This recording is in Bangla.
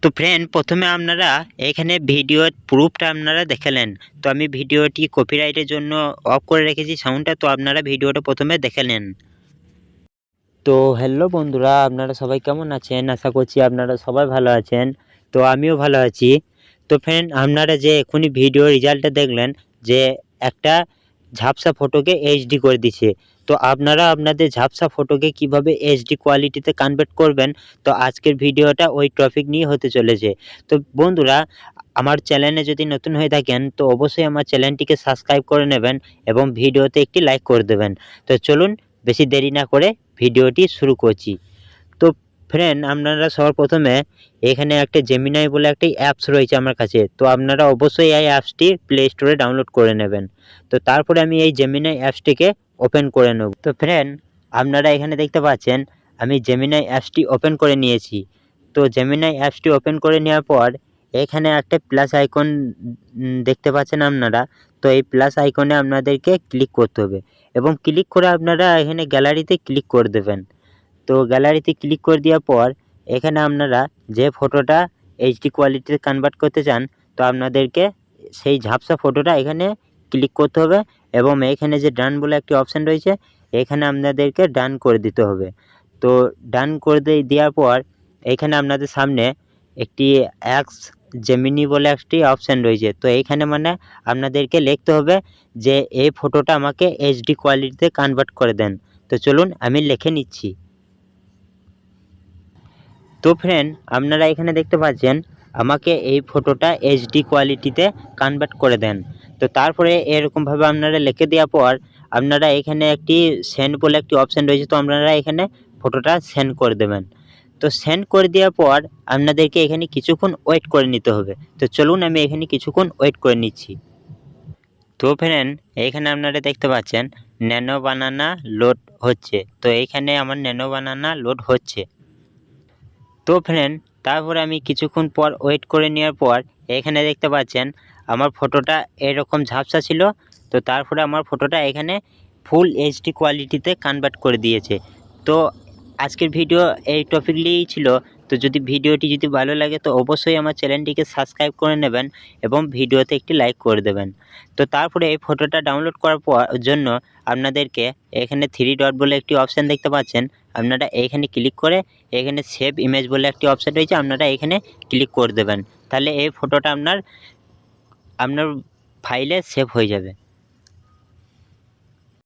তো ফ্রেন্ড, প্রথমে আপনারা এখানে ভিডিওর প্রুফটা আপনারা দেখালেন। তো আমি ভিডিওটি কপিরাইটের জন্য অফ করে রেখেছি সাউন্ডটা, তো আপনারা ভিডিওটা প্রথমে দেখে নেন। তো হ্যালো বন্ধুরা, আপনারা সবাই কেমন আছেন? আশা করছি আপনারা সবাই ভালো আছেন। তো আমিও ভালো আছি। তো ফ্রেন্ড, আপনারা যে এখনই ভিডিও রেজাল্টটা দেখলেন যে একটা ঝাপসা ফটোকে এইচডি করে দিছে। তো আপনারা আপনাদের ঝাপসা ফটোকে কিভাবে এইচডি কোয়ালিটিতে কনভার্ট করবেন, তো আজকের ভিডিওটা ওই টপিক নিয়ে হতে চলেছে। তো বন্ধুরা, আমার চ্যানেলে যদি নতুন হয়ে থাকেন তো অবশ্যই আমার চ্যানেলটিকে সাবস্ক্রাইব করে নেবেন এবং ভিডিওতে একটি লাইক করে দেবেন। তো চলুন বেশি দেরি না করে ভিডিওটি শুরু করছি। তো ফ্রেন্ড, আপনারা সবার প্রথমে এখানে একটা জেমিনাই বলে একটি অ্যাপস রয়েছে আমার কাছে। তো আপনারা অবশ্যই এই অ্যাপসটি প্লে স্টোরে ডাউনলোড করে নেবেন। তো তারপরে আমি এই জেমিনাই অ্যাপসটিকে ওপেন করে নেব। তো ফ্রেন্ড, আপনারা এখানে দেখতে পাচ্ছেন আমি জেমিনাই অ্যাপসটি ওপেন করে নিয়েছি। তো জেমিনাই অ্যাপসটি ওপেন করে নেওয়ার পর এখানে একটা প্লাস আইকন দেখতে পাচ্ছেন আপনারা। তো এই প্লাস আইকনে আপনাদেরকে ক্লিক করতে হবে এবং ক্লিক করে আপনারা এখানে গ্যালারিতে ক্লিক করে দেবেন। তো গ্যালারিতে ক্লিক করে দেওয়ার পর এখানে আপনারা যে ফটোটা এইচডি কোয়ালিটিতে কনভার্ট করতে চান, তো আপনাদেরকে সেই ঝাপসা ফটোটা এখানে ক্লিক করতে হবে এবং এখানে যে ডান বলে একটি অপশান রয়েছে, এখানে আপনাদেরকে ডান করে দিতে হবে। তো ডান করে দেওয়ার পর এখানে আপনাদের সামনে একটি এক্স জেমিনি বলে একটি অপশান রয়েছে। তো এইখানে মানে আপনাদেরকে লিখতে হবে যে এই ফটোটা আমাকে এইচডি কোয়ালিটিতে কনভার্ট করে দেন। তো চলুন আমি লিখে নিচ্ছি। তো ফ্রেন্ড, আপনারা এখানে দেখতে পাচ্ছেন আমাকে এই ফটোটা এইচডি কোয়ালিটিতে কনভার্ট করে দেন। তো তারপরে এরকমভাবে আপনারা লিখে দেওয়ার পর আপনারা এখানে একটি সেন্ড বলে একটি অপশান রয়েছে। তো আপনারা এখানে ফটোটা সেন্ড করে দেবেন। তো সেন্ড করে দেওয়ার পর আপনাদেরকে এখানে কিছুক্ষণ ওয়েট করে নিতে হবে। তো চলুন আমি এখানে কিছুক্ষণ ওয়েট করে নিচ্ছি। তো ফ্রেন্ড, এইখানে আপনারা দেখতে পাচ্ছেন ন্যানো বানানা লোড হচ্ছে। তো এইখানে আমার ন্যানো বানানা লোড হচ্ছে। তো ফ্রেন্ড, তারপরে আমি কিছুক্ষণ পর ওয়েট করে নেওয়ার পর এখানে দেখতে পাচ্ছেন আমার ফটোটা এরকম ঝাপসা ছিল। তো তারপরে আমার ফটোটা এখানে ফুল এইচডি কোয়ালিটিতে কনভার্ট করে দিয়েছে। তো আজকের ভিডিও এই টপিক নিয়েই ছিল। তো যদি ভিডিওটি ভালো লাগে তো অবশ্যই আমার চ্যানেলটিকে সাবস্ক্রাইব করে নেবেন এবং ভিডিওতে একটি লাইক করে দেবেন। তো তারপরে এই ফটোটা ডাউনলোড করার জন্য আপনাদেরকে এখানে থ্রি ডট বলে একটি অপশান দেখতে পাচ্ছেন। আপনারা এইখানে ক্লিক করে এখানে সেভ ইমেজ বলে একটি অপশান রয়েছে, আপনারা এখানে ক্লিক করে দেবেন। তাহলে এই ফটোটা আপনার ফাইলে সেভ হয়ে যাবে।